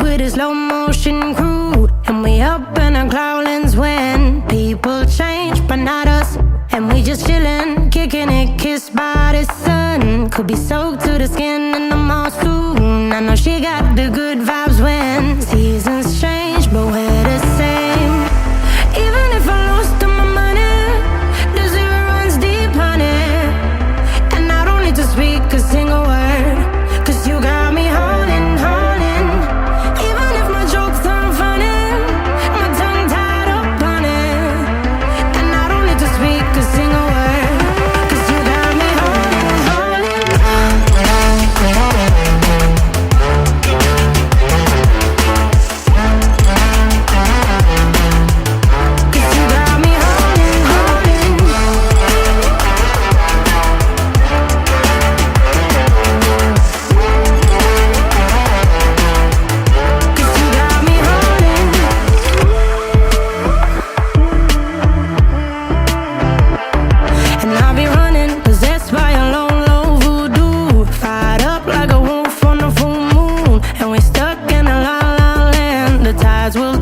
with a slow motion crew, and we up in our clouds when people change, but not us. And we just chillin', kicking it, kissed by the sun. Could be soaked to the skin in the mall soon. I know she got the good vibes when seasons change, but we're the same. Even if I lost all my money, the zero runs deep, honey. And I don't need to speak a single word, 'cause you got me holding, holding. Even if my jokes aren't funny, my tongue tied up on it. And I don't need to speak a single word, 'cause you got me holding, holding. 'Cause you got me holding, holding. Cause you got me holding. And I'll be running, possessed by a low, low voodoo. Fired up like a wolf on a full moon, and we're stuck in a la la land. The tides will